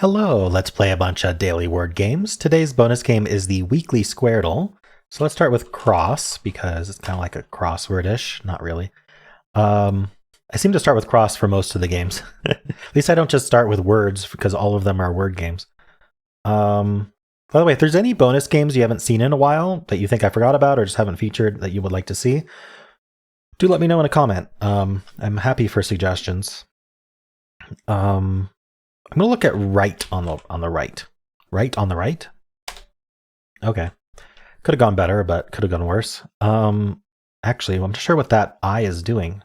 Hello, let's play a bunch of daily word games. Today's bonus game is the weekly Squardle. So let's start with cross because it's kind of like a crossword-ish, not really. I seem to start with cross for most of the games. At least I don't just start with words because all of them are word games. By the way, if there's any bonus games you haven't seen in a while that you think I forgot about or just haven't featured that you would like to see, do let me know in a comment. I'm happy for suggestions. I'm gonna look at right on the right. Right on the right? Okay. Could have gone better, but could have gone worse. Actually, I'm not sure what that I is doing.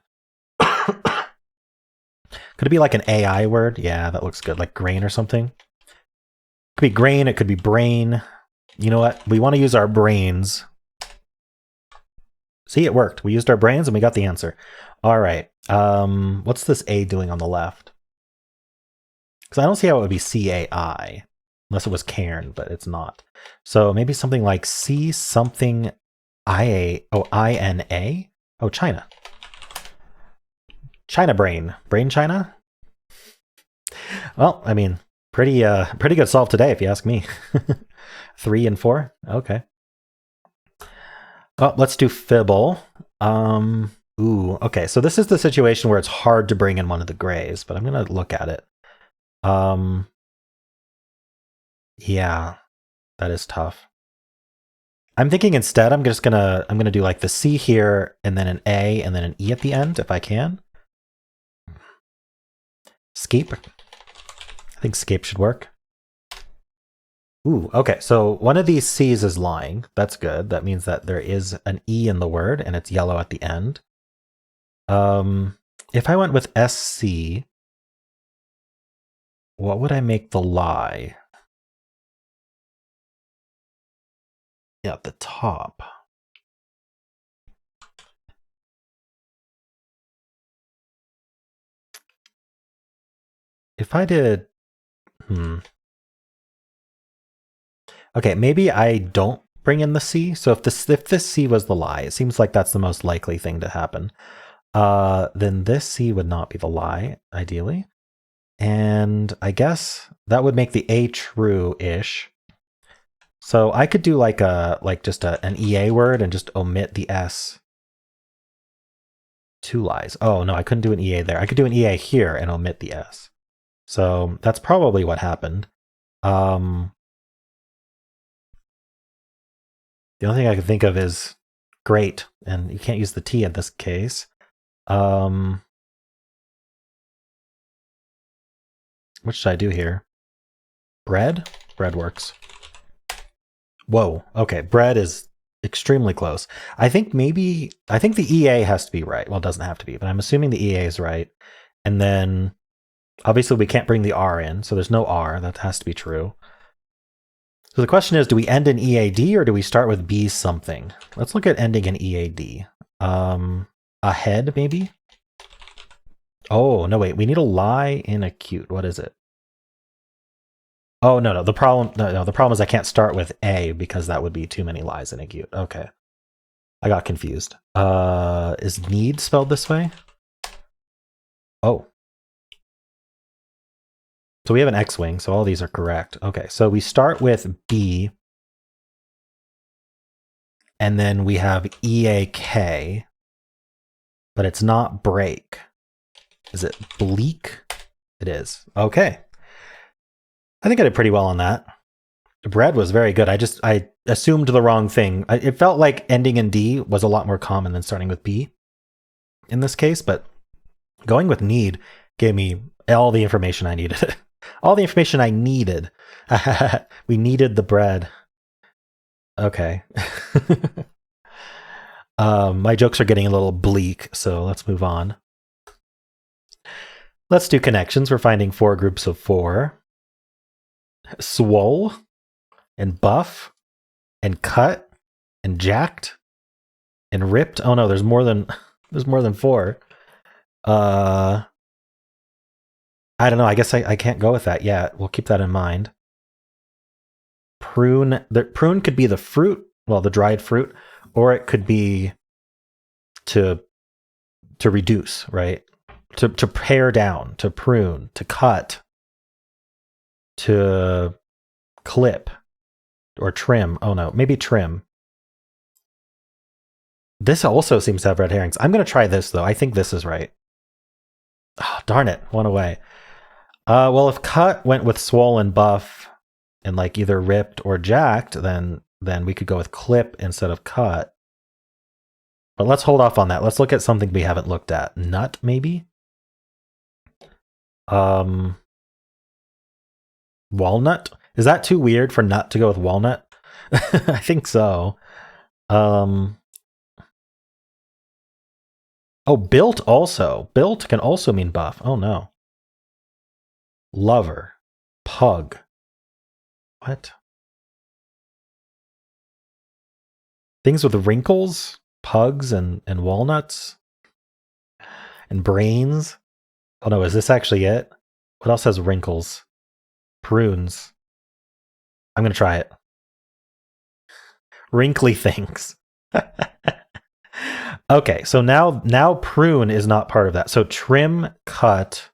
Could it be like an AI word? Yeah, that looks good. Like grain or something. Could be grain, it could be brain. You know what? We want to use our brains. See, it worked. We used our brains and we got the answer. All right. What's this A doing on the left? Because I don't see how it would be CAI, unless it was Cairn, but it's not. So maybe something like C something IA. Oh, INA? Oh, China. China brain. Brain China? Well, I mean, pretty good solve today, if you ask me. 3 and 4? Okay. Oh, let's do Fibble. Ooh, okay. So this is the situation where it's hard to bring in one of the grays, but I'm going to look at it. Yeah, that is tough. I'm thinking instead I'm gonna do like the C here and then an A and then an E at the end if I can. Scape. I think scape should work. Ooh, okay. So one of these C's is lying. That's good. That means that there is an E in the word and it's yellow at the end. If I went with SC, what would I make the lie? Yeah, at the top. If I did, okay, maybe I don't bring in the C. So if this C was the lie, it seems like that's the most likely thing to happen. Then this C would not be the lie, ideally. And I guess that would make the A true-ish. So I could do like just an EA word and just omit the S. 2 lies. Oh no, I couldn't do an EA there. I could do an EA here and omit the S. So that's probably what happened. The only thing I can think of is great, and you can't use the T in this case. What should I do here? Bread? Bread works. Whoa, okay, bread is extremely close. I think the EA has to be right. Well, it doesn't have to be, but I'm assuming the EA is right. And then, obviously, we can't bring the R in, so there's no R. That has to be true. So the question is, do we end in EAD or do we start with B something? Let's look at ending in EAD. Ahead, maybe? Oh, no, wait. We need a lie in acute. What is it? Oh, no. The problem is I can't start with A because that would be too many lies in acute. Okay. I got confused. Is need spelled this way? Oh. So we have an X-wing, so all these are correct. Okay, so we start with B, and then we have EAK, but it's not break. Is it bleak? It is. Okay. I think I did pretty well on that. Bread was very good. I assumed the wrong thing. It felt like ending in D was a lot more common than starting with B in this case, but going with need gave me all the information I needed. All the information I needed. We needed the bread. Okay. My jokes are getting a little bleak, so let's move on. Let's do connections. We're finding 4 groups of 4. Swole and buff and cut and jacked and ripped. Oh no, there's more than 4. I don't know. I guess I can't go with that yet. We'll keep that in mind. Prune. The prune could be the fruit, well, the dried fruit, or it could be to reduce, right? To pare down, to prune, to cut. to clip or trim. Oh no, maybe trim. This also seems to have red herrings. I'm going to try this though. I think this is right. Oh, darn it, one away. Well, if cut went with swollen buff and like either ripped or jacked, then we could go with clip instead of cut. But let's hold off on that. Let's look at something we haven't looked at. Nut, maybe? Walnut? Is that too weird for nut to go with walnut? I think so. Oh, built also. Built can also mean buff. Oh no. Lover. Pug. What? Things with wrinkles? Pugs and walnuts? And brains? Oh no, is this actually it? What else has wrinkles? Prunes. I'm going to try it. Wrinkly things. Okay, so now prune is not part of that. So trim, cut,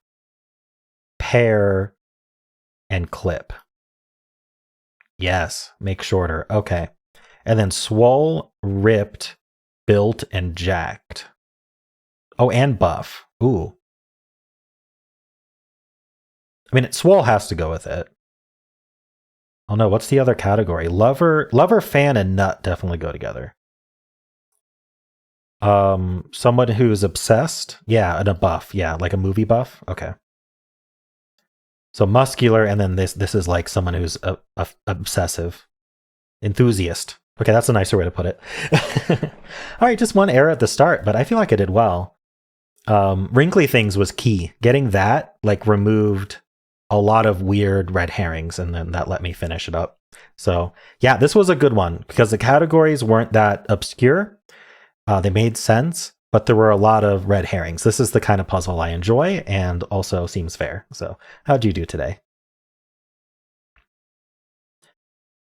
pare, and clip. Yes, make shorter. Okay. And then swole, ripped, built, and jacked. Oh, and buff. Ooh. I mean, swole has to go with it. Oh no, what's the other category? Lover, fan, and nut definitely go together. Someone who's obsessed. Yeah, and a buff. Yeah, like a movie buff. Okay. So muscular, and then this is like someone who's obsessive. Enthusiast. Okay, that's a nicer way to put it. All right, just one error at the start, but I feel like I did well. Wrinkly things was key. Getting that like removed a lot of weird red herrings, and then that let me finish it up. So yeah, this was a good one because the categories weren't that obscure. They made sense, but there were a lot of red herrings. This is the kind of puzzle I enjoy and also seems fair. So how'd you do today?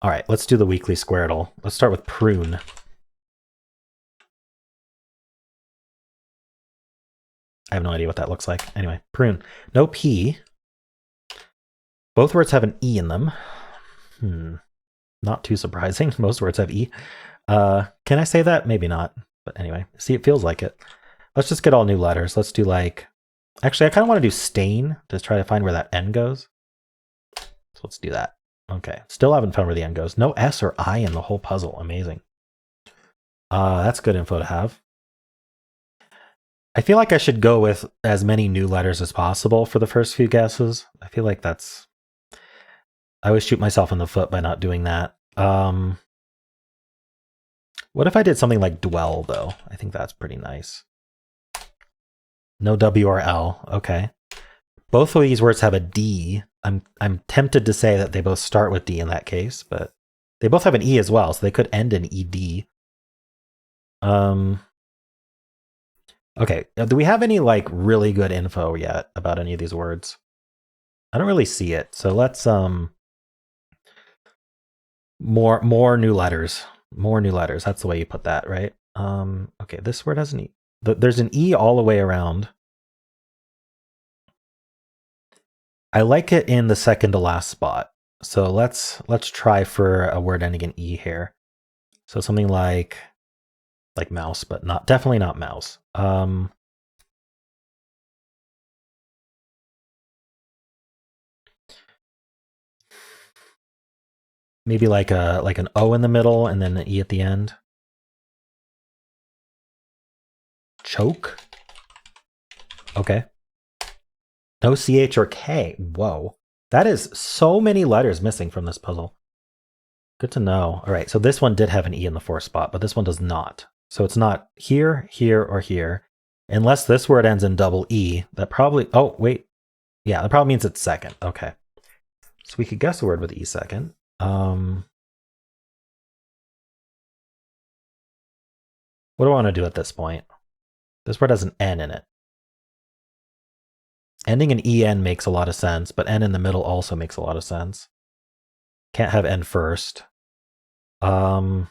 All right, let's do the weekly Squardle. Let's start with prune. I have no idea what that looks like. Anyway, prune. No P. Both words have an E in them. Not too surprising. Most words have E. Can I say that? Maybe not. But anyway, see, it feels like it. Let's just get all new letters. Let's do like... Actually, I kind of want to do stain to try to find where that N goes. So let's do that. Okay. Still haven't found where the N goes. No S or I in the whole puzzle. Amazing. That's good info to have. I feel like I should go with as many new letters as possible for the first few guesses. I feel like that's... I always shoot myself in the foot by not doing that. What if I did something like dwell, though? I think that's pretty nice. No W or L. Okay. Both of these words have a D. I'm tempted to say that they both start with D in that case, but they both have an E as well, so they could end in ED. Okay. Do we have any like really good info yet about any of these words? I don't really see it. So let's more new letters. More new letters. That's the way you put that, right? Okay, this word has an E. There's an E all the way around. I like it in the second to last spot. So let's try for a word ending in E here. So something like mouse, but definitely not mouse. Maybe like an O in the middle and then an E at the end. Choke. Okay. No CH or K. Whoa. That is so many letters missing from this puzzle. Good to know. All right, so this one did have an E in the fourth spot, but this one does not. So it's not here, here, or here. Unless this word ends in double E, that probably... Oh, wait. Yeah, that probably means it's second. Okay. So we could guess a word with E second. What do I want to do at this point? This word has an N in it. Ending in EN makes a lot of sense, but N in the middle also makes a lot of sense. Can't have N first. What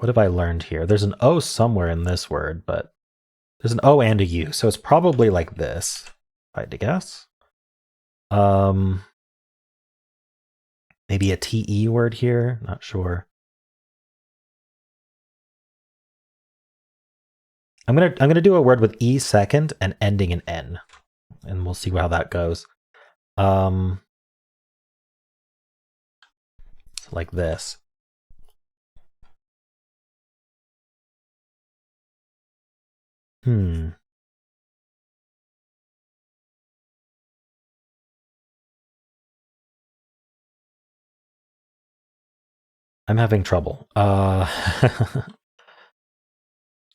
have I learned here? There's an O somewhere in this word, but there's an O and a U, so it's probably like this, if I had to guess. Maybe a TE word here. Not sure. I'm gonna do a word with E second and ending in N, and we'll see how that goes. Like this. I'm having trouble.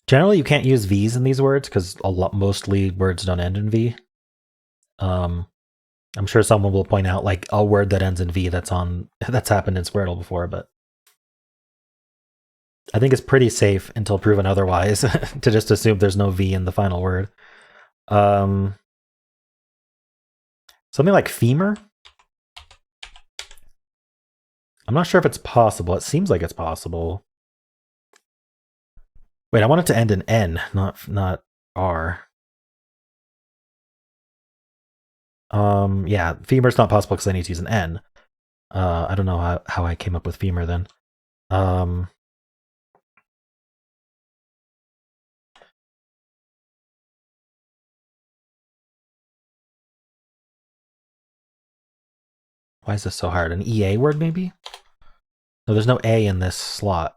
Generally, you can't use V's in these words because mostly words don't end in V. I'm sure someone will point out like a word that ends in V that's happened in Squardle before, but I think it's pretty safe until proven otherwise to just assume there's no V in the final word. Something like femur. I'm not sure if it's possible. It seems like it's possible. Wait, I want it to end in N, not R. Yeah, femur's not possible because I need to use an N. I don't know how I came up with femur then. Why is this so hard? An EA word, maybe? No, there's no A in this slot.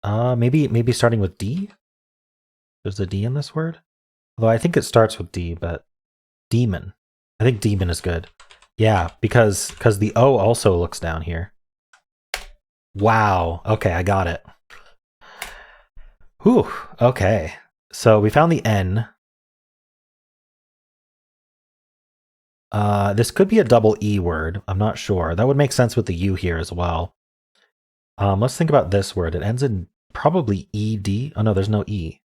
Maybe starting with D? There's a D in this word? Although I think it starts with D, but demon. I think demon is good. Yeah, because the O also looks down here. Wow. Okay, I got it. Whew. Okay. So we found the N. This could be a double E word. I'm not sure. That would make sense with the U here as well. Let's think about this word. It ends in probably ED. Oh no, there's no E.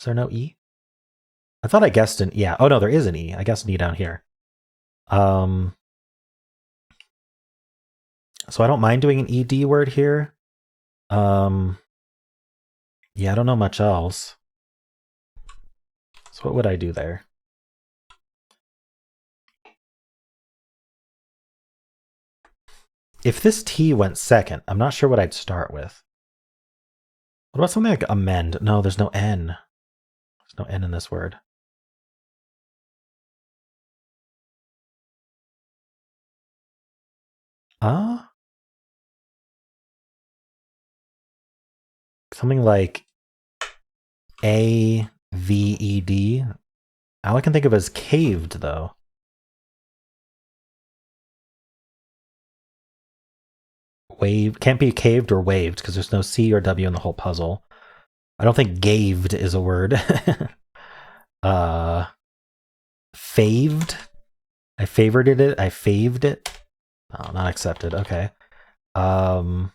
Is there no E? I thought I guessed an yeah. Oh no, there is an E. I guessed an E down here. So I don't mind doing an ED word here. Yeah, I don't know much else. So what would I do there? If this T went second, I'm not sure what I'd start with. What about something like amend? No, there's no N. There's no N in this word. Something like AVED. All I can think of is caved, though. Wave can't be caved or waved because there's no C or W in the whole puzzle. I don't think gaved is a word. Faved. I favorited it. I faved it. Oh, not accepted. Okay. I'm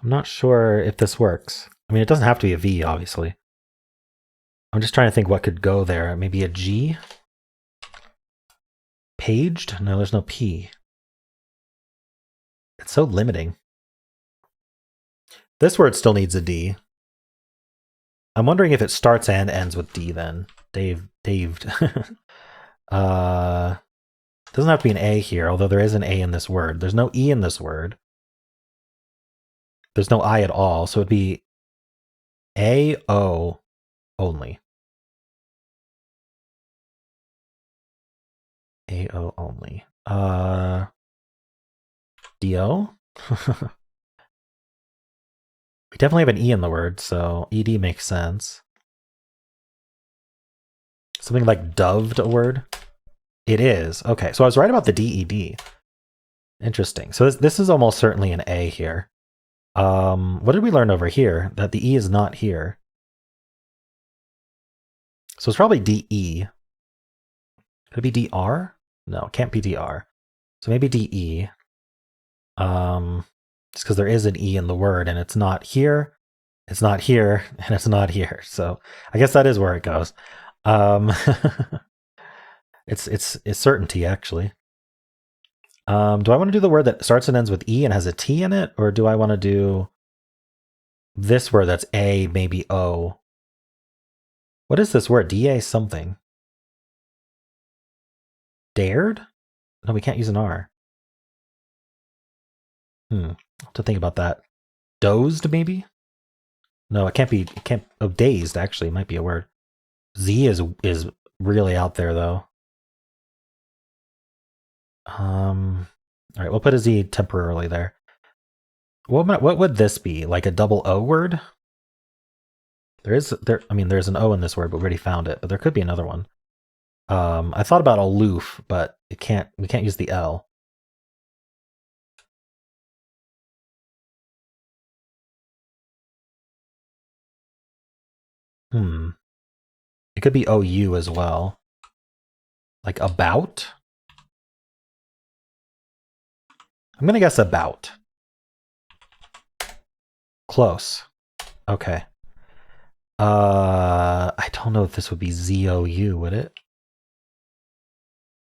not sure if this works. I mean, it doesn't have to be a V, obviously. I'm just trying to think what could go there. Maybe a G? Paged? No, there's no P. It's so limiting. This word still needs a D. I'm wondering if it starts and ends with D then. Daved. Doesn't have to be an A here, although there is an A in this word. There's no E in this word. There's no I at all, so it'd be A-O only. A-O only. D-O? We definitely have an E in the word, so ED makes sense. Something like doved a word? It is. Okay, so I was right about the DED. Interesting. So this is almost certainly an A here. What did we learn over here? That the E is not here. So it's probably DE. Could it be DR? No, it can't be DR. So maybe DE. Just because there is an E in the word and it's not here. It's not here, and it's not here. So I guess that is where it goes. Um, it's certainty, actually. Do I want to do the word that starts and ends with E and has a T in it? Or do I want to do this word that's A, maybe O? What is this word? DA something. Dared? No, we can't use an R. I'll have to think about that. Dozed, maybe? No, it can't be. It can't. Oh, dazed, actually, might be a word. Z is really out there, though. All right, we'll put a Z temporarily there. What would this be? Like a double O word? There's an O in this word, but we already found it. But there could be another one. I thought about aloof, but we can't use the L. It could be OU as well. Like about? I'm gonna guess about. Close. Okay. I don't know if this would be ZOU, would it?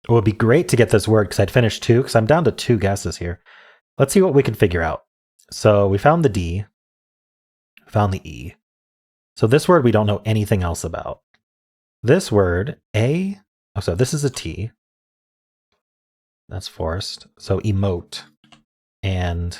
It would be great to get this word because I'd finish 2, because I'm down to 2 guesses here. Let's see what we can figure out. So we found the D, found the E. So this word we don't know anything else about. This word, so this is a T. That's forced. So emote. And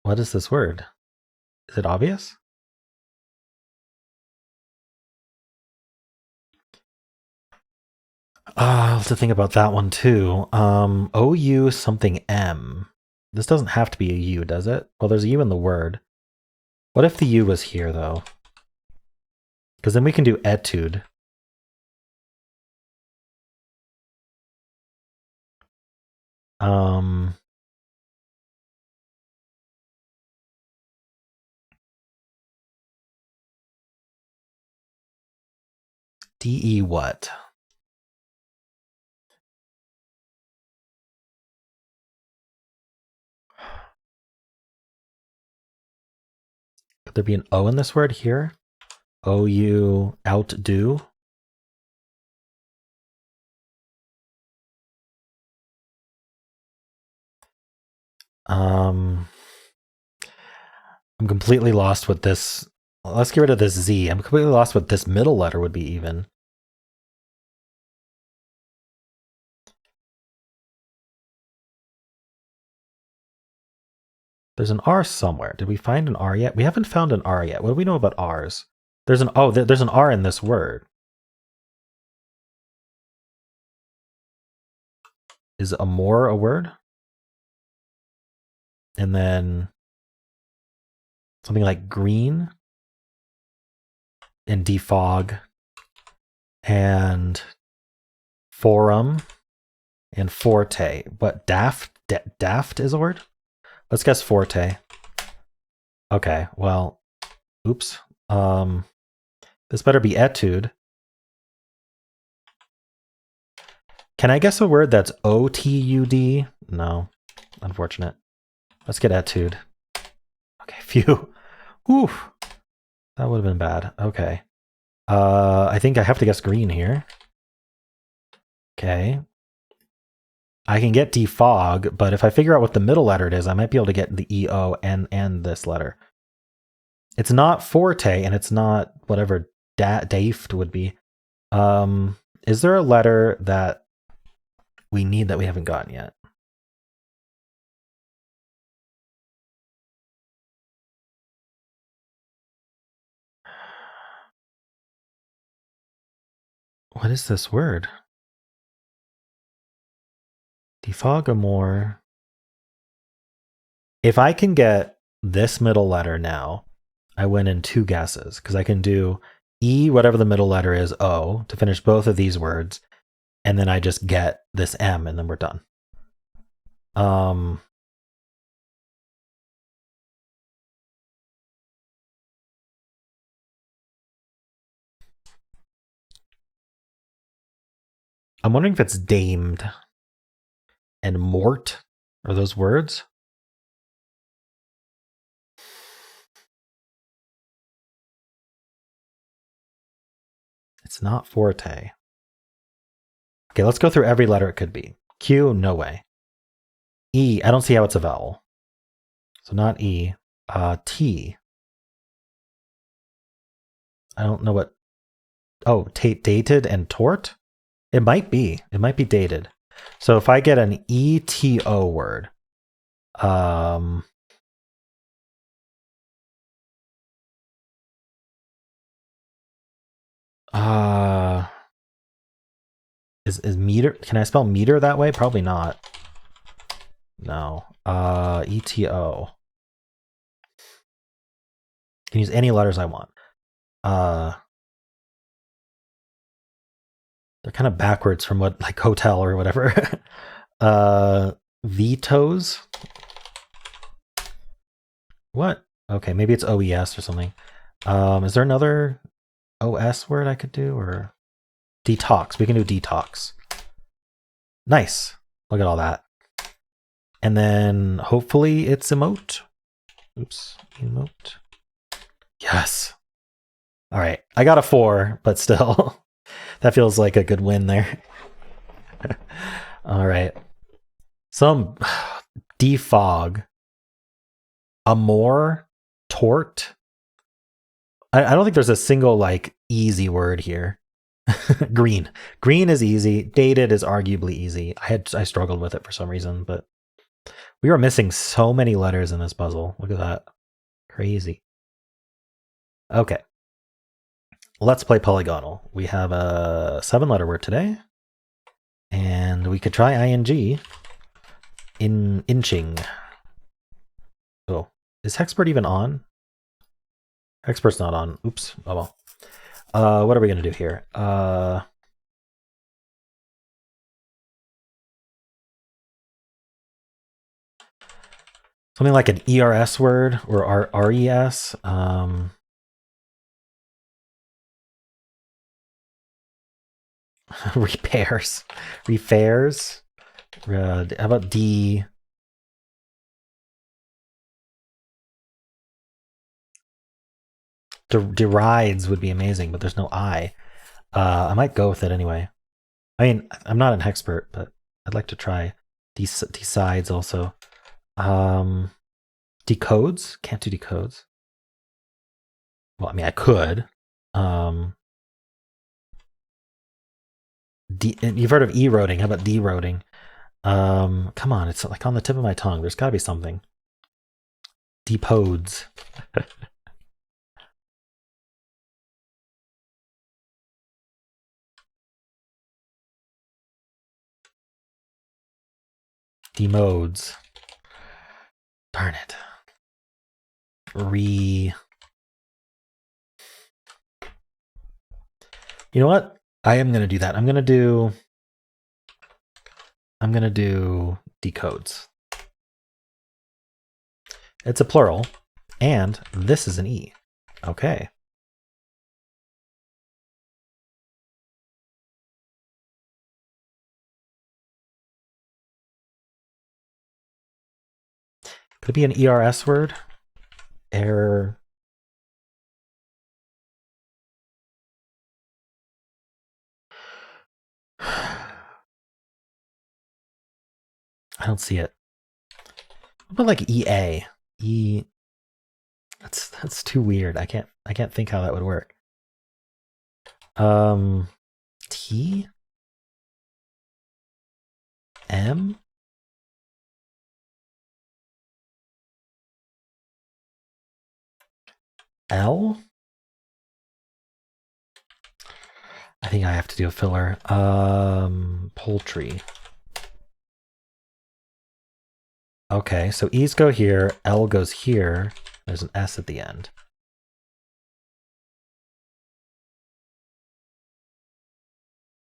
what is this word? Is it obvious? I'll have to think about that one too. OU something M. This doesn't have to be a U, does it? Well, there's a U in the word. What if the U was here, though? Because then we can do etude. DE what? Could there be an O in this word here? OU outdo? I'm completely lost with this. Let's get rid of this Z. I'm completely lost what this middle letter would be even. There's an R somewhere. Did we find an R yet? We haven't found an R yet. What do we know about R's? There's an there's an R in this word. Is amor a word? And then something like green and defog and forum and forte. What, daft? Daft is a word? Let's guess forte. Okay, well, oops. This better be etude. Can I guess a word that's OTUD? No, unfortunate. Let's get etude. Okay, phew. Oof. That would have been bad. Okay. I think I have to guess green here. Okay. I can get defog, but if I figure out what the middle letter it is, I might be able to get the EO and this letter. It's not forte, and it's not whatever daft would be. Is there a letter that we need that we haven't gotten yet? What is this word? Defog more. If I can get this middle letter now, I win in 2 guesses because I can do E, whatever the middle letter is, O, to finish both of these words, and then I just get this M, and then we're done. I'm wondering if it's damed and mort. Are those words? It's not forte. Okay, let's go through every letter it could be. Q, no way. E, I don't see how it's a vowel. So not E. T. I don't know what. Oh, dated and tort? It might be. It might be dated. So if I get an ETO word, is meter? Can I spell meter that way? Probably not. No. ETO. Can use any letters I want. They're kind of backwards from what, like, hotel or whatever. Vetoes. What? Okay, maybe it's OES or something. Is there another OS word I could do, or detox? We can do detox. Nice. Look at all that. And then hopefully it's emote. Oops, emote. Yes. All right, I got a 4, but still, that feels like a good win there. All right, some defog, amor, tort. I don't think there's a single like easy word here. Green is easy. Dated is arguably easy. I struggled with it for some reason, but we were missing so many letters in this puzzle. Look at that. Crazy. Okay. Let's play Polygonle. We have a 7-letter word today. And we could try ing. Inching. Oh. Is Hexpert even on? Hexpert's not on. Oops. Oh well. What are we going to do here? Something like an ERS word or RES. Repairs. Refairs. How about D? Derides would be amazing, but there's no I. I might go with it anyway. I mean, I'm not an Hexpert, but I'd like to try decides also. Decodes? Can't do decodes. Well, I mean, I could. You've heard of eroding. How about deroding? Come on, it's like on the tip of my tongue. There's got to be something. Depodes. Demodes. Darn it. You know what? I am going to do that. I'm going to do decodes. It's a plural, and this is an E. Okay. Could it be an ERS word? Error. I don't see it. What about like EA? That's too weird. I can't think how that would work. T M L. I think I have to do a filler. Poultry. Okay, so E's go here, L goes here. There's an S at the end.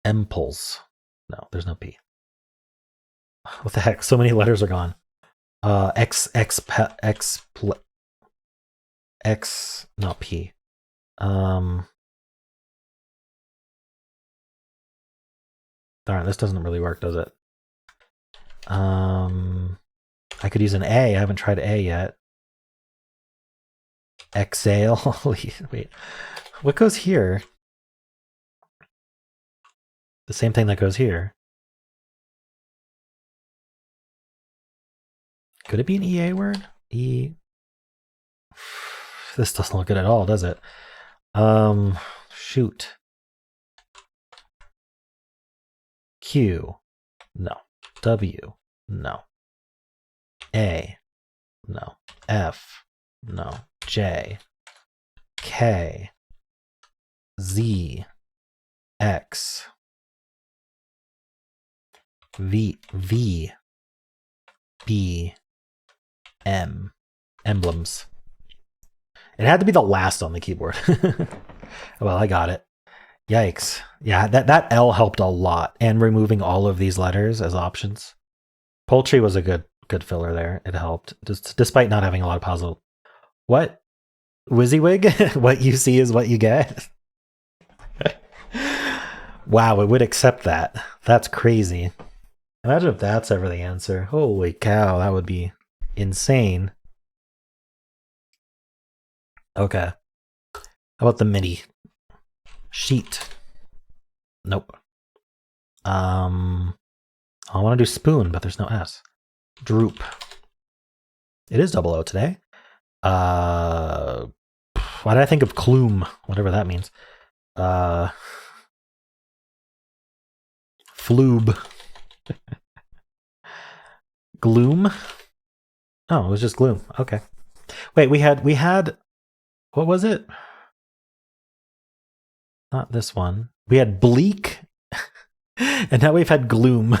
Impulse. No, there's no P. What the heck? So many letters are gone. X, not P. Darn, this doesn't really work, does it? I could use an A. I haven't tried A yet. Exhale. Wait, what goes here? The same thing that goes here. Could it be an EA word? E. This doesn't look good at all, does it? Shoot. Q. No. W. No. A. No. F. No. J. K. Z. X. V. V. B. M. Emblems. It had to be the last on the keyboard. Well, I got it. Yikes. Yeah, that L helped a lot. And removing all of these letters as options. Poultry was a good filler there. It helped, despite not having a lot of puzzle. What? WYSIWYG? What you see is what you get? Wow, it would accept that. That's crazy. Imagine if that's ever the answer. Holy cow, that would be insane. Okay. How about the MIDI? Sheet. Nope. I want to do spoon, but there's no S. Droop. It is 00 today. Why did I think of Clume? Whatever that means. Floob. Gloom? Oh, it was just gloom. Okay. Wait, we had what was it? Not this one. We had bleak, and now we've had gloom.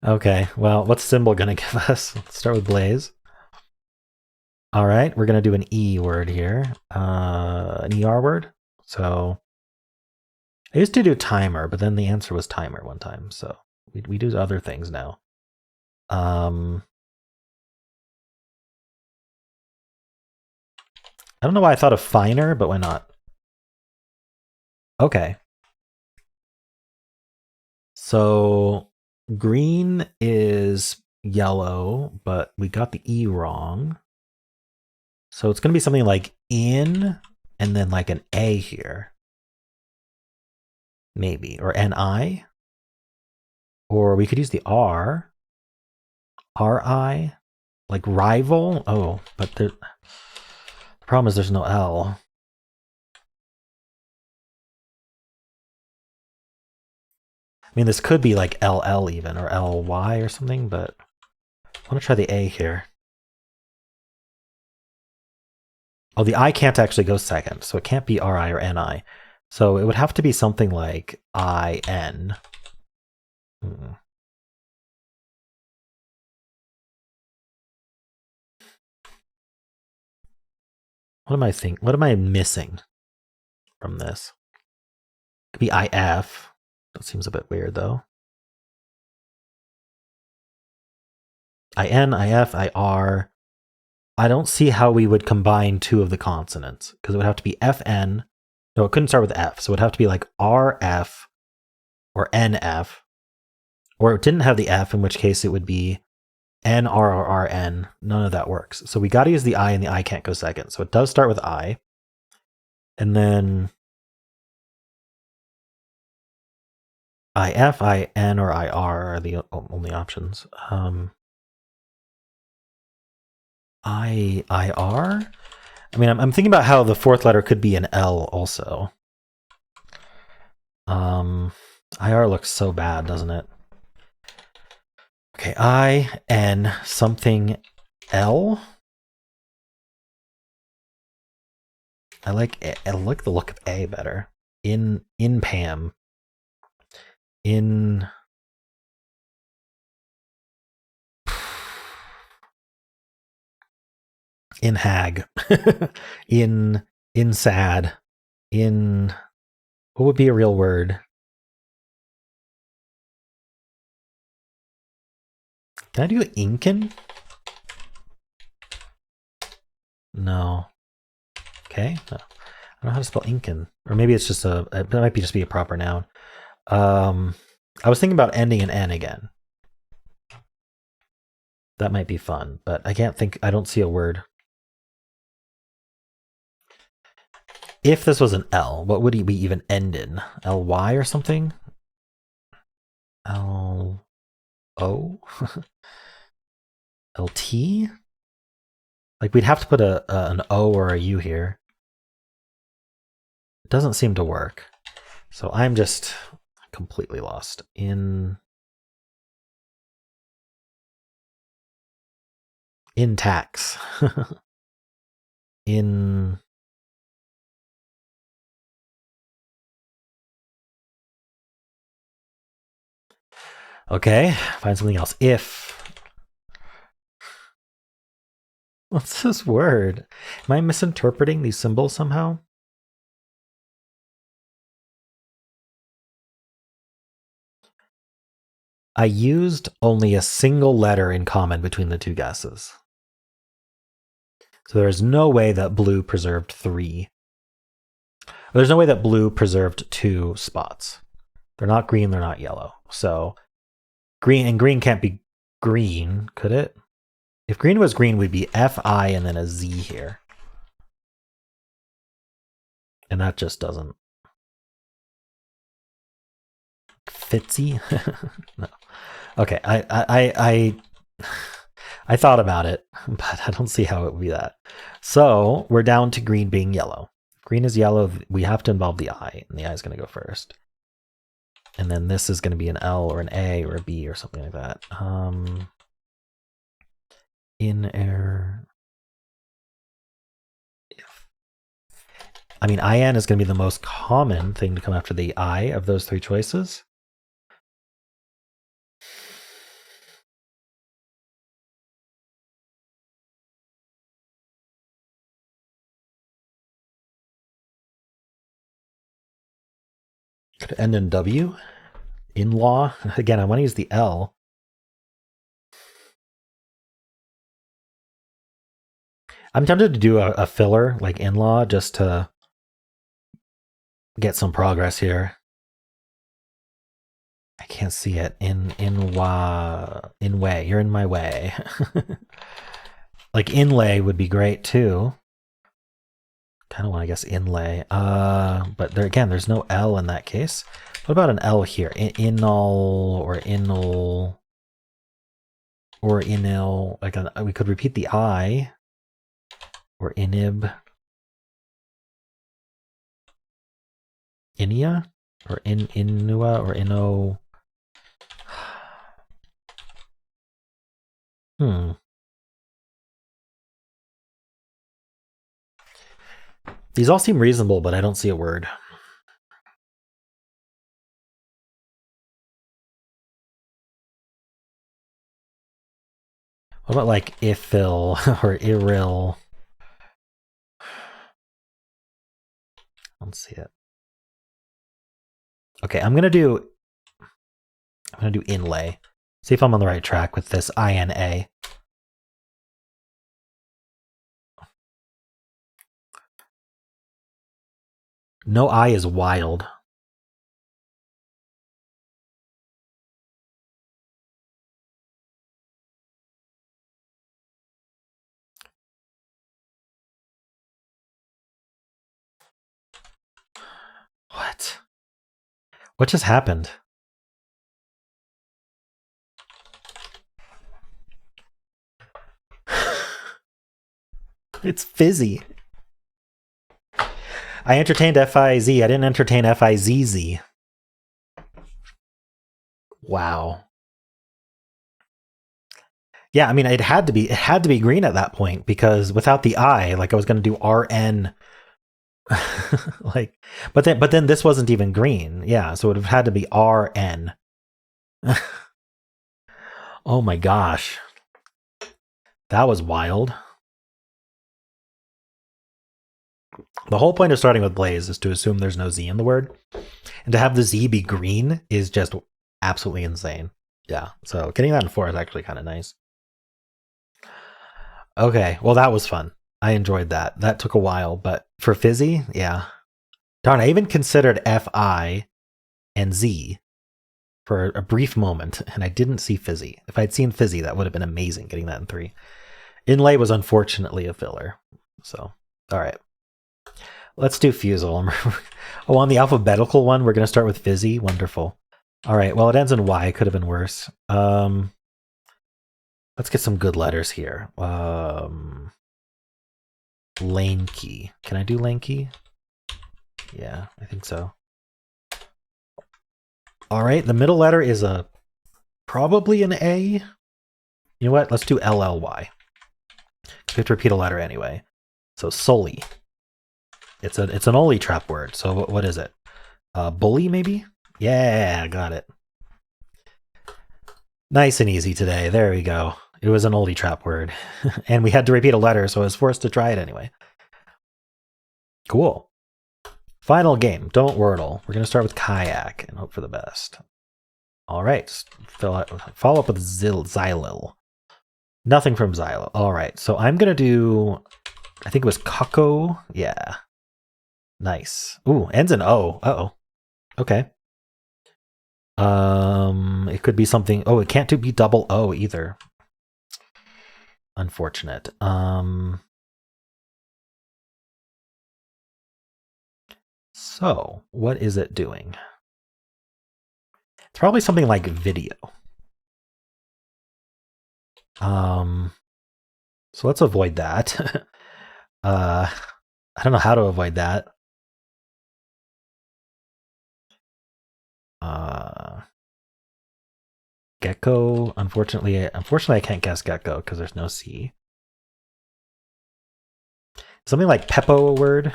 Okay, well, what's Symble gonna give us? Let's start with Blaze. All right, we're gonna do an E word here, an ER word. So I used to do timer, but then the answer was timer one time. So we do other things now. I don't know why I thought of finer, but why not? Okay. So green is yellow, but we got the E wrong. So it's going to be something like in, and then like an A here. Maybe, or NI. Or we could use the R. RI, like rival. Oh, but the problem is there's no L. I mean, this could be like LL even, or LY or something, but I want to try the A here. Oh, the I can't actually go second, so it can't be RI or NI. So it would have to be something like IN. What am I missing from this? It could be IF. That seems a bit weird though. IN, IF, IR. I don't see how we would combine two of the consonants, because it would have to be FN. No, it couldn't start with F, so it would have to be like RF or NF. Or it didn't have the F, in which case it would be NR or RN. None of that works. So we got to use the I, and the I can't go second. So it does start with I. And then IF, IN, or IR are the only options. IR? I mean, I'm thinking about how the fourth letter could be an L also. IR looks so bad, doesn't it? Okay, IN something L. I like the look of A better. In Pam. In hag. in sad. In what would be a real word? Can I do Incan? No. Okay. No. I don't know how to spell Incan. Or maybe it's just it might be just be a proper noun. I was thinking about ending in N again. That might be fun, but I don't see a word. If this was an L, what would we even end in? LY or something? LO? LT? Like we'd have to put an O or a U here. It doesn't seem to work. So I'm just completely lost. In tax. in Okay, find something else. If. What's this word? Am I misinterpreting these symbols somehow? I used only a single letter in common between the two guesses. So there is no way that blue preserved 3. There's no way that blue preserved 2 spots. They're not green, they're not yellow. So green can't be green, could it? If green was green, we'd be FI and then a Z here. And that just doesn't. Fitzy? No. Okay, I thought about it, but I don't see how it would be that. So we're down to green being yellow. Green is yellow. We have to involve the I, and the I is going to go first. And then this is going to be an L or an A or a B or something like that. In air. If. I mean, IN is going to be the most common thing to come after the I of those 3 choices. Could end in W. In law. Again, I want to use the L. I'm tempted to do a filler like in-law just to get some progress here. I can't see it. In way. You're in my way. Like inlay would be great too. Kind of want to guess inlay. But there again, there's no L in that case. What about an L here? Inal or inal or inil. Like we could repeat the I. Or inib. Inia? Or inua or ino. These all seem reasonable, but I don't see a word. What about like ifil or iril? I don't see it. Okay, I'm gonna do inlay. See if I'm on the right track with this INA. No I is wild. What? What just happened? It's fizzy. I entertained FIZ. I didn't entertain FIZZ. Wow. Yeah, I mean, it had to be green at that point because without the I, like I was going to do RN. Like, but then this wasn't even green. Yeah, so it would have had to be RN. Oh my gosh. That was wild. The whole point of starting with Blaze is to assume there's no Z in the word. And to have the Z be green is just absolutely insane. Yeah, so getting that in 4 is actually kind of nice. Okay, well, that was fun. I enjoyed that. That took a while, but For Fizzy? Yeah. Darn, I even considered Fi and Z for a brief moment, and I didn't see Fizzy. If I'd seen Fizzy, that would have been amazing getting that in 3. Inlay was unfortunately a filler. So, all right. Let's do Fusele. Oh, on the alphabetical one, we're going to start with Fizzy. Wonderful. All right. Well, it ends in Y. It could have been worse. Let's get some good letters here. Lanky. Can I do lanky? Yeah, I think so. All right. The middle letter is probably an A. You know what? Let's do LLY. We have to repeat a letter anyway. So Sully. It's an only trap word. So what is it? Bully maybe? Yeah, got it. Nice and easy today. There we go. It was an oldie trap word. And we had to repeat a letter, so I was forced to try it anyway. Cool. Final game. Don't Wordle. We're going to start with kayak and hope for the best. All right. Follow up with Xylil. Nothing from Xylil. All right. So I'm going to do, I think it was Kako. Yeah. Nice. Ooh, ends in O. Uh-oh. Okay. It could be something. Oh, it can't be double O either. Unfortunate. So what is it doing? It's probably something like video. So let's avoid that. I don't know how to avoid that. Gecko. Unfortunately, I can't guess gecko because there's no C. Something like Peppo a word?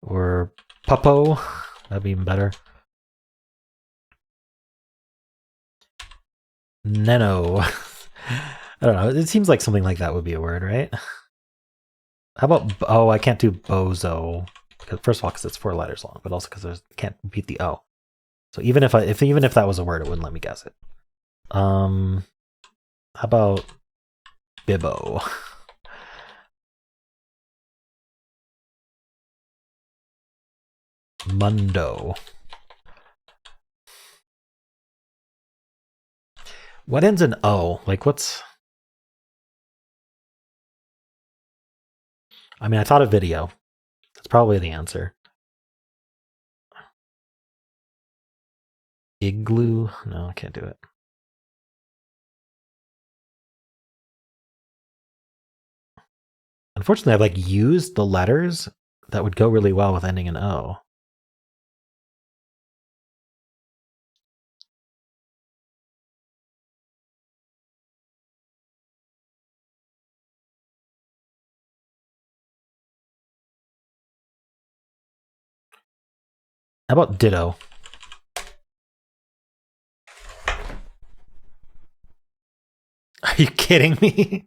Or Puppo? That'd be even better. Neno. I don't know. It seems like something like that would be a word, right? How about, oh, I can't do bozo. First of all, because it's 4 letters long, but also because I can't repeat the O. So even if that was a word, it wouldn't let me guess it. How about Bibbo? Mundo. What ends in O? Like what's... I mean, I thought of video. That's probably the answer. Igloo? No, I can't do it. Unfortunately, I've like used the letters that would go really well with ending in O. How about ditto? Are you kidding me?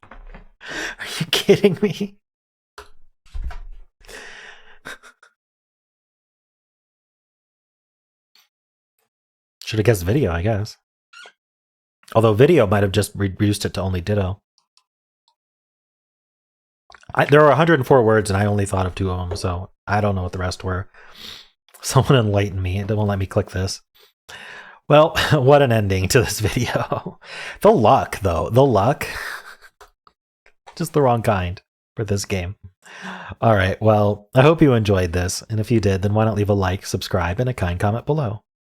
Are you kidding me? Should have guessed video, I guess. Although video might have just reduced it to only ditto. There are 104 words, and I only thought of 2 of them, so I don't know what the rest were. Someone enlighten me. It won't let me click this. Well, what an ending to this video. The luck, though. The luck. Just the wrong kind for this game. All right, well, I hope you enjoyed this. And if you did, then why not leave a like, subscribe, and a kind comment below.